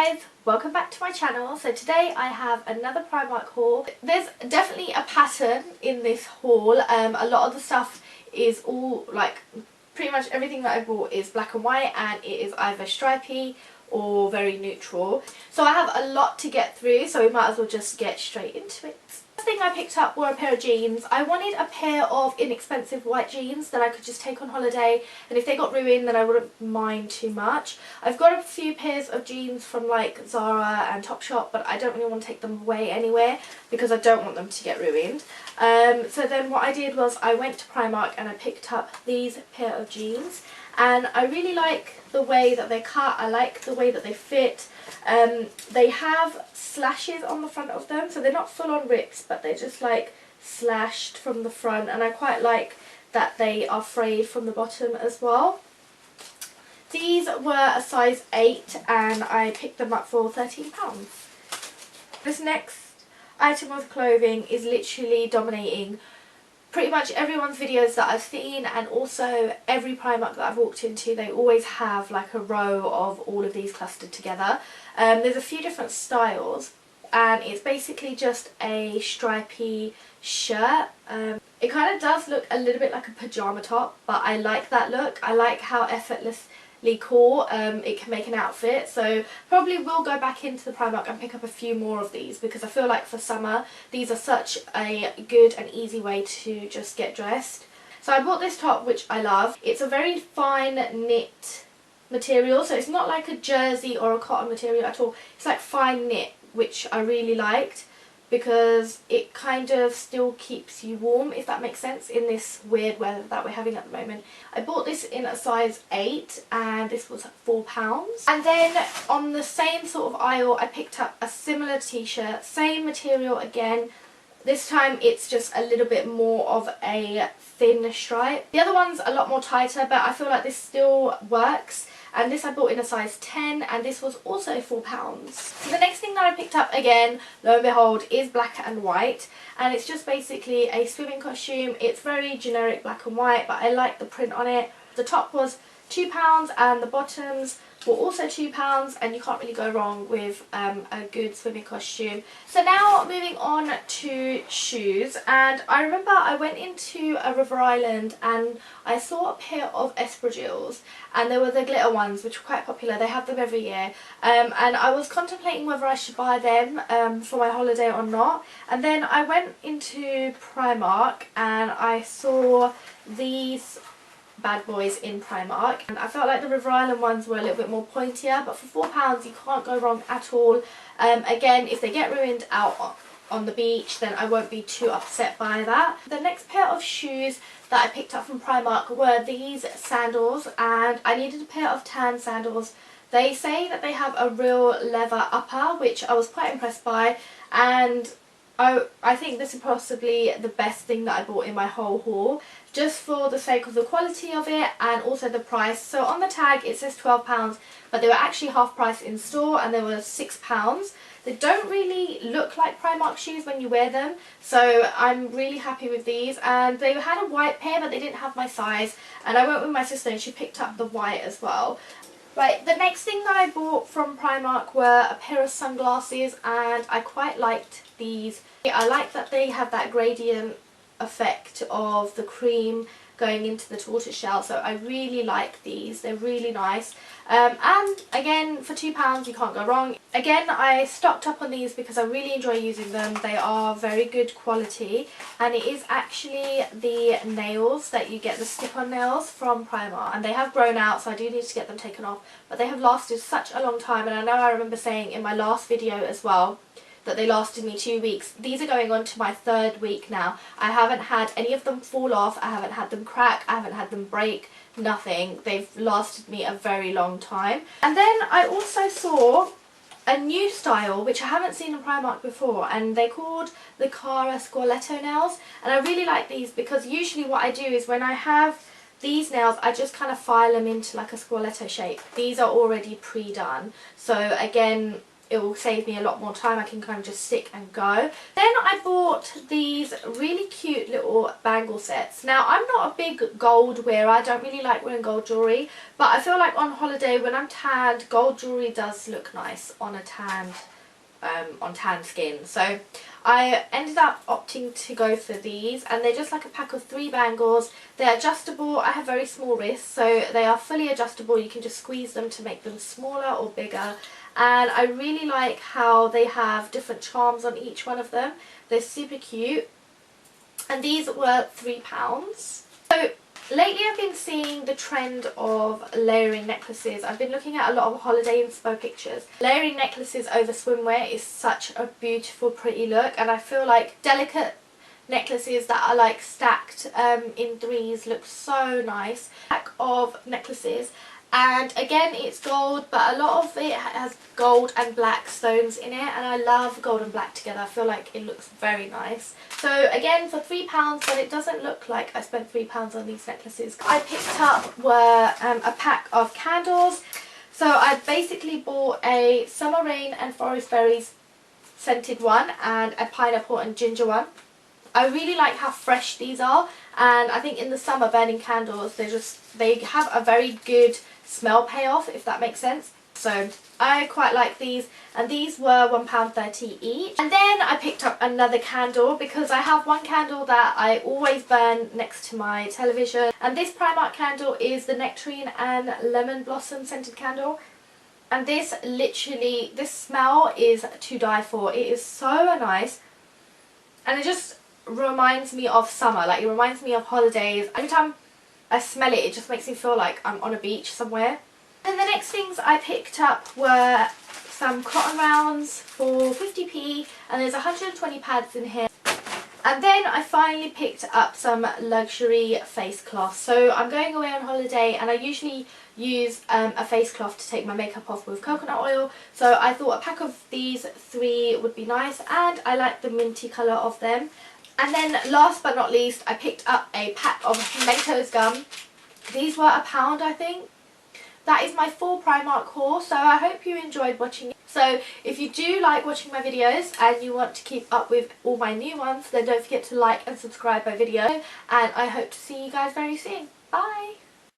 guys, welcome back to my channel. So today I have another Primark haul. There's definitely a pattern in this haul. A lot of the stuff is all like pretty much everything that I bought is black and white, and it is either stripy or very neutral. So I have a lot to get through, so we might as well just get straight into it. First thing I picked up were a pair of jeans. I wanted a pair of inexpensive white jeans that I could just take on holiday, and if they got ruined then I wouldn't mind too much. I've got a few pairs of jeans from like Zara and Topshop, but I don't really want to take them away anywhere because I don't want them to get ruined. So then what I did was I went to Primark and I picked up these pair of jeans, and I really like the way that they cut. I like the way that they fit. They have slashes on the front of them, so they're not full on rips, but they're just like slashed from the front, and I quite like that they are frayed from the bottom as well. These were a size 8 and I picked them up for £13. This next item of clothing is literally dominating pretty much everyone's videos that I've seen, and also every Primark that I've walked into, they always have like a row of all of these clustered together. There's a few different styles, and it's basically just a stripy shirt. It kind of does look a little bit like a pyjama top, but I like that look. I like how effortlessly cool it can make an outfit, so probably will go back into the Primark and pick up a few more of these because I feel like for summer these are such a good and easy way to just get dressed. So I bought this top, which I love. It's a very fine knit material, so it's not like a jersey or a cotton material at all. It's like fine knit, which I really liked because it kind of still keeps you warm, if that makes sense, in this weird weather that we're having at the moment. I bought this in a size 8 and this was £4. And then on the same sort of aisle I picked up a similar t-shirt, same material again. This time it's just a little bit more of a thin stripe. The other one's a lot more tighter, but I feel like this still works. And this I bought in a size 10, and this was also £4. So the next thing that I picked up, again, lo and behold, is black and white. And it's just basically a swimming costume. It's very generic black and white, but I like the print on it. The top was £2 and the bottoms were also £2, and you can't really go wrong with a good swimming costume. So now moving on to shoes, and I remember I went into a River Island and I saw a pair of espadrilles, and they were the glitter ones, which are quite popular. They have them every year, and I was contemplating whether I should buy them for my holiday or not. And then I went into Primark and I saw these bad boys in Primark, and I felt like the River Island ones were a little bit more pointier, but for £4 you can't go wrong at all. Again, if they get ruined out on the beach, then I won't be too upset by that. The next pair of shoes that I picked up from Primark were these sandals, and I needed a pair of tan sandals. They say that they have a real leather upper, which I was quite impressed by, and I think this is possibly the best thing that I bought in my whole haul, just for the sake of the quality of it and also the price. So on the tag it says £12, but they were actually half price in store, and they were £6. They don't really look like Primark shoes when you wear them, so I'm really happy with these. And they had a white pair, but they didn't have my size, and I went with my sister and she picked up the white as well. Right, the next thing that I bought from Primark were a pair of sunglasses, and I quite liked these. I like that they have that gradient effect of the cream going into the tortoiseshell, so I really like these. They're really nice. And again, for £2 you can't go wrong. Again, I stocked up on these because I really enjoy using them. They are very good quality, and it is actually the nails that you get, the stick-on nails from Primark, and they have grown out, so I do need to get them taken off, but they have lasted such a long time. And I know I remember saying in my last video as well that they lasted me 2 weeks. These are going on to my 3rd week now. I haven't had any of them fall off, I haven't had them crack, I haven't had them break, nothing. They've lasted me a very long time. And then I also saw a new style which I haven't seen in Primark before, and they're called the Cara Squaletto nails, and I really like these because usually what I do is when I have these nails I just kind of file them into like a squaletto shape. These are already pre-done, so again it will save me a lot more time. I can kind of just stick and go. Then I bought these really cute little bangle sets. Now, I'm not a big gold wearer. I don't really like wearing gold jewellery, but I feel like on holiday when I'm tanned, gold jewellery does look nice on a tanned skin. So I ended up opting to go for these, and they're just like a pack of 3 bangles. They're adjustable. I have very small wrists, so they are fully adjustable. You can just squeeze them to make them smaller or bigger. And I really like how they have different charms on each one of them. They're super cute. And these were £3. So lately I've been seeing the trend of layering necklaces. I've been looking at a lot of holiday inspo pictures. Layering necklaces over swimwear is such a beautiful, pretty look, and I feel like delicate necklaces that are like stacked in threes look so nice. Pack of necklaces. And again, it's gold, but a lot of it has gold and black stones in it, and I love gold and black together. I feel like it looks very nice. So again, for £3, but it doesn't look like I spent £3 on these necklaces. I picked up were a pack of candles. So I basically bought a Summer Rain and Forest Berries scented one and a pineapple and ginger one. I really like how fresh these are, and I think in the summer burning candles, they have a very good smell payoff, if that makes sense. So I quite like these, and these were £1.30 each. And then I picked up another candle because I have one candle that I always burn next to my television, and this Primark candle is the Nectarine and Lemon Blossom scented candle. And this smell is to die for. It is so nice, and it just reminds me of summer. Like, it reminds me of holidays. Every time I smell it, it just makes me feel like I'm on a beach somewhere. And the next things I picked up were some cotton rounds for 50p, and there's 120 pads in here. And then I finally picked up some luxury face cloths. So I'm going away on holiday, and I usually use a face cloth to take my makeup off with coconut oil. So I thought a pack of these 3 would be nice, and I like the minty colour of them. And then last but not least, I picked up a pack of Mentos gum. These were £1, I think. That is my full Primark haul, so I hope you enjoyed watching it. So if you do like watching my videos and you want to keep up with all my new ones, then don't forget to like and subscribe my video, and I hope to see you guys very soon. Bye!